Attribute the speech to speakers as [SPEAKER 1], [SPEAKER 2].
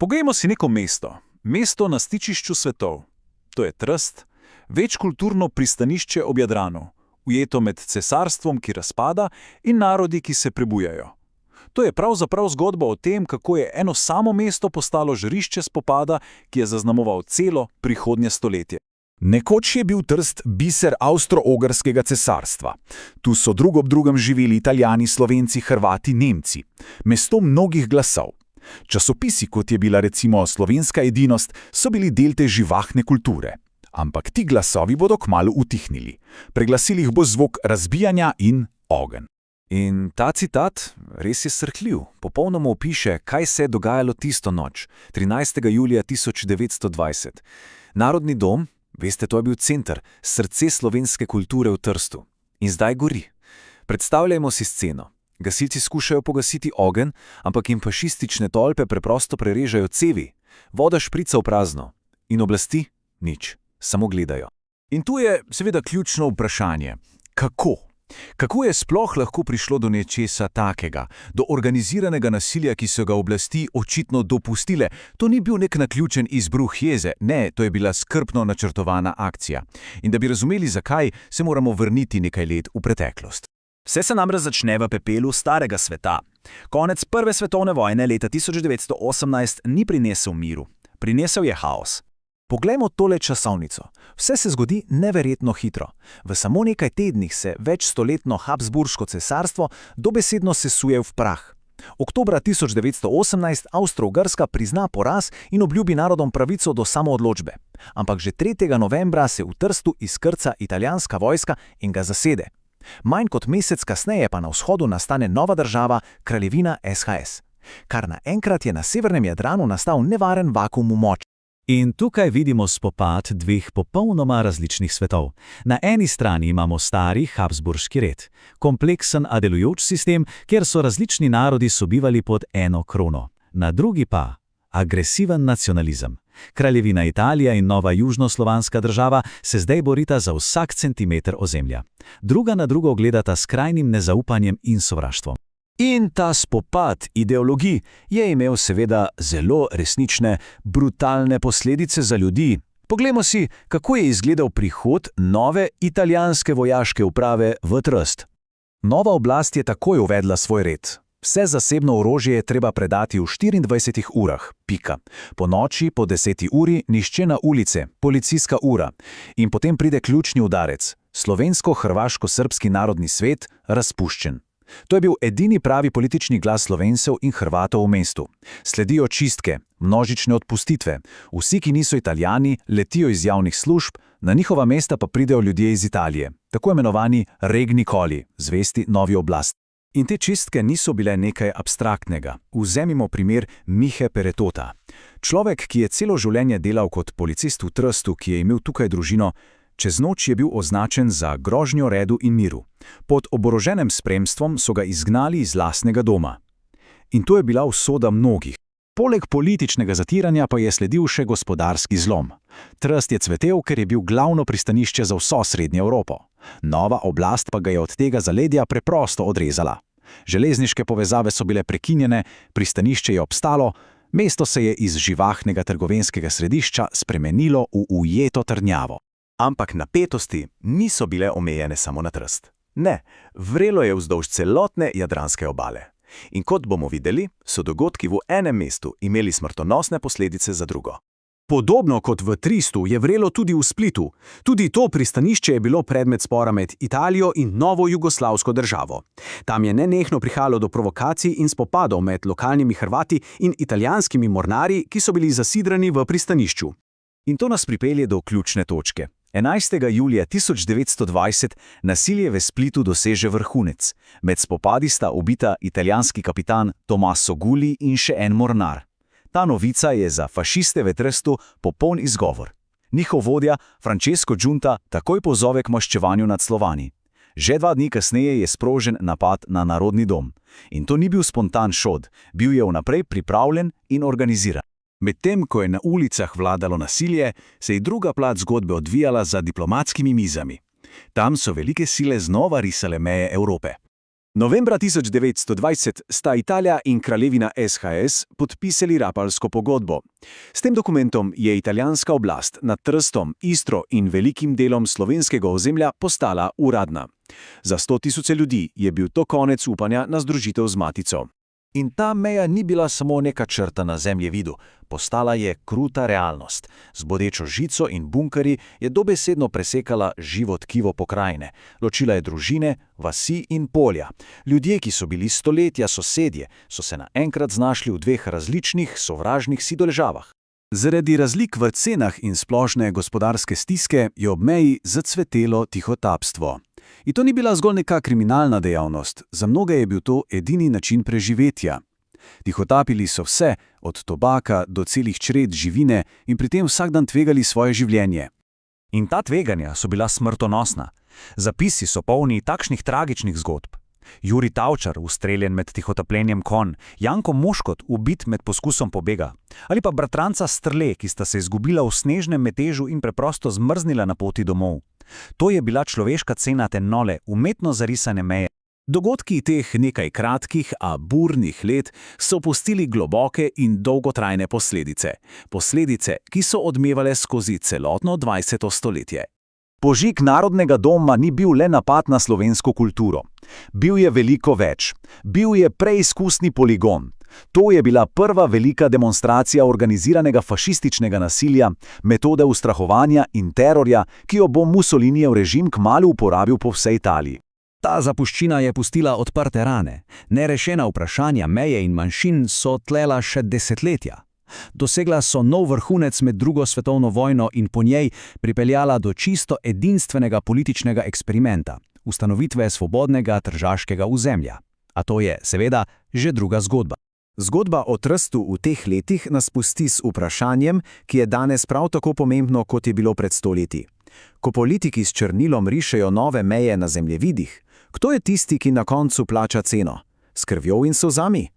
[SPEAKER 1] Poglejmo si neko mesto. Mesto na stičišču svetov. To je Trst, večkulturno pristanišče ob Jadranu, ujeto med cesarstvom, ki razpada, in narodi, ki se prebujajo. To je pravzaprav zgodba o tem, kako je eno samo mesto postalo žarišče spopada, ki je zaznamoval celo prihodnje stoletje.
[SPEAKER 2] Nekoč je bil Trst biser Avstro-Ogrskega cesarstva. Tu so drug ob drugem živeli Italijani, Slovenci, Hrvati, Nemci. Mesto mnogih glasov. Časopisi, kot je bila recimo Slovenska edinost, so bili del te živahne kulture. Ampak ti glasovi bodo kmalu utihnili. Preglasili jih bo zvok razbijanja in ogenj.
[SPEAKER 3] In ta citat res je srhljiv. Popolnoma opiše, kaj se je dogajalo tisto noč, 13. julija 1920. Narodni dom, veste, to je bil center, srce slovenske kulture v Trstu. In zdaj gori. Predstavljajmo si sceno. Gasilci skušajo pogasiti ogenj, ampak jim fašistične tolpe preprosto prerežajo cevi. Voda šprica v prazno. In oblasti? Nič. Samo gledajo.
[SPEAKER 1] In tu je seveda ključno vprašanje. Kako? Kako je sploh lahko prišlo do nečesa takega, do organiziranega nasilja, ki so ga oblasti očitno dopustile? To ni bil nek naključen izbruh jeze, ne, to je bila skrbno načrtovana akcija. In da bi razumeli zakaj, se moramo vrniti nekaj let v preteklost.
[SPEAKER 4] Vse se namreč začne v pepelu starega sveta. Konec prve svetovne vojne leta 1918 ni prinesel miru. Prinesel je haos.
[SPEAKER 3] Poglejmo tole časovnico. Vse se zgodi neverjetno hitro. V samo nekaj tednih se večstoletno Habsburško cesarstvo dobesedno sesuje v prah. Oktobra 1918 Avstro-Ogrska prizna poraz in obljubi narodom pravico do samoodločbe. Ampak že 3. novembra se v Trstu izkrca italijanska vojska in ga zasede. Manj kot mesec kasneje pa na vzhodu nastane nova država, kraljevina SHS. Kar naenkrat je na severnem Jadranu nastal nevaren vakuum moči.
[SPEAKER 5] In tukaj vidimo spopad dveh popolnoma različnih svetov. Na eni strani imamo stari habsburški red, kompleksen a delujoč sistem, kjer so različni narodi sobivali pod eno krono. Na drugi pa agresiven nacionalizem. Kraljevina Italija in nova južnoslovanska država se zdaj borita za vsak centimeter ozemlja. Druga na drugo gledata s krajnim nezaupanjem in sovraštvom.
[SPEAKER 4] In ta spopad ideologij je imel seveda zelo resnične, brutalne posledice za ljudi. Poglejmo si, kako je izgledal prihod nove italijanske vojaške uprave v Trst.
[SPEAKER 3] Nova oblast je takoj uvedla svoj red. Vse zasebno orožje je treba predati v 24 urah, pika. Po noči, po 10. uri, nihče na ulice, policijska ura. In potem pride ključni udarec. Slovensko-hrvaško-srbski narodni svet razpuščen. To je bil edini pravi politični glas Slovencev in Hrvatov v mestu. Sledijo čistke, množične odpustitve. Vsi, ki niso Italijani, letijo iz javnih služb, na njihova mesta pa pridejo ljudje iz Italije, tako imenovani regnikoli, zvesti novi oblasti. In te čistke niso bile nekaj abstraktnega. Vzemimo primer Mihe Peretota. Človek, ki je celo življenje delal kot policist v Trstu, ki je imel tukaj družino, čez noč je bil označen za grožnjo redu in miru. Pod oboroženim spremstvom so ga izgnali iz lastnega doma. In to je bila usoda mnogih. Poleg političnega zatiranja pa je sledil še gospodarski zlom. Trst je cvetel, ker je bil glavno pristanišče za vso Srednjo Evropo. Nova oblast pa ga je od tega zaledja preprosto odrezala. Železniške povezave so bile prekinjene, pristanišče je obstalo, mesto se je iz živahnega trgovinskega središča spremenilo v ujeto trdnjavo.
[SPEAKER 4] Ampak napetosti niso bile omejene samo na Trst. Ne, vrelo je vzdolž celotne jadranske obale. In kot bomo videli, so dogodki v enem mestu imeli smrtonosne posledice za drugo.
[SPEAKER 6] Podobno kot v Tristu je vrelo tudi v Splitu. Tudi to pristanišče je bilo predmet spora med Italijo in novo jugoslavsko državo. Tam je nenehno prihajalo do provokacij in spopadov med lokalnimi Hrvati in italijanskimi mornarji, ki so bili zasidrani v pristanišču.
[SPEAKER 3] In to nas pripelje do ključne točke. 11. julija 1920 nasilje v Splitu doseže vrhunec. Med spopadi sta ubita italijanski kapitan Tommaso Gulli in še en mornar. Ta novica je za fašiste v Trstu popoln izgovor. Njihov vodja, Francesco Giunta, takoj pozove k maščevanju nad Slovani. Že 2 dni kasneje je sprožen napad na Narodni dom. In to ni bil spontan šod, bil je vnaprej pripravljen in organiziran. Medtem, ko je na ulicah vladalo nasilje, se je druga plat zgodbe odvijala za diplomatskimi mizami. Tam so velike sile znova risale meje Evrope.
[SPEAKER 2] Novembra 1920 sta Italija in kraljevina SHS podpisali Rapalsko pogodbo. S tem dokumentom je italijanska oblast nad Trstom, Istro in velikim delom slovenskega ozemlja postala uradna. Za 100.000 ljudi je bil to konec upanja na združitev z matico.
[SPEAKER 1] In ta meja ni bila samo neka črta na zemljevidu, postala je kruta realnost. Z bodečo žico in bunkerji je dobesedno presekala živo tkivo pokrajine. Ločila je družine, vasi in polja. Ljudje, ki so bili stoletja sosedje, so se naenkrat znašli v dveh različnih, sovražnih si državah.
[SPEAKER 3] Zaradi razlik v cenah in splošne gospodarske stiske je ob meji zacvetelo tihotapstvo. In to ni bila zgolj neka kriminalna dejavnost, za mnoge je bil to edini način preživetja. Tihotapili so vse, od tobaka do celih čred živine in pri tem vsak dan tvegali svoje življenje.
[SPEAKER 1] In ta tveganja so bila smrtonosna. Zapisi so polni takšnih tragičnih zgodb. Jurij Tavčar, ustreljen med tihotapljenjem konj, Janko Moškot, ubit med poskusom pobega, ali pa bratranca Strle, ki sta se izgubila v snežnem metežu in preprosto zmrznila na poti domov. To je bila človeška cena te nole, umetno zarisane meje.
[SPEAKER 3] Dogodki teh nekaj kratkih, a burnih let so pustili globoke in dolgotrajne posledice. Posledice, ki so odmevale skozi celotno 20. stoletje.
[SPEAKER 2] Požig Narodnega doma ni bil le napad na slovensko kulturo. Bil je veliko več. Bil je preizkusni poligon. To je bila prva velika demonstracija organiziranega fašističnega nasilja, metode ustrahovanja in terorja, ki jo bo Mussolinijev režim kmalu uporabil po vsej Italiji.
[SPEAKER 3] Ta zapuščina je pustila odprte rane. Nerešena vprašanja meje in manjšin so tlela še desetletja. Dosegla so nov vrhunec med drugo svetovno vojno in po njej pripeljala do čisto edinstvenega političnega eksperimenta, ustanovitve svobodnega tržaškega ozemlja. A to je, seveda, že druga zgodba. Zgodba o Trstu v teh letih nas pusti s vprašanjem, ki je danes prav tako pomembno, kot je bilo pred 100 leti. Ko politiki s črnilom rišejo nove meje na zemljevidih, kdo je tisti, ki na koncu plača ceno? S krvjo in solzami?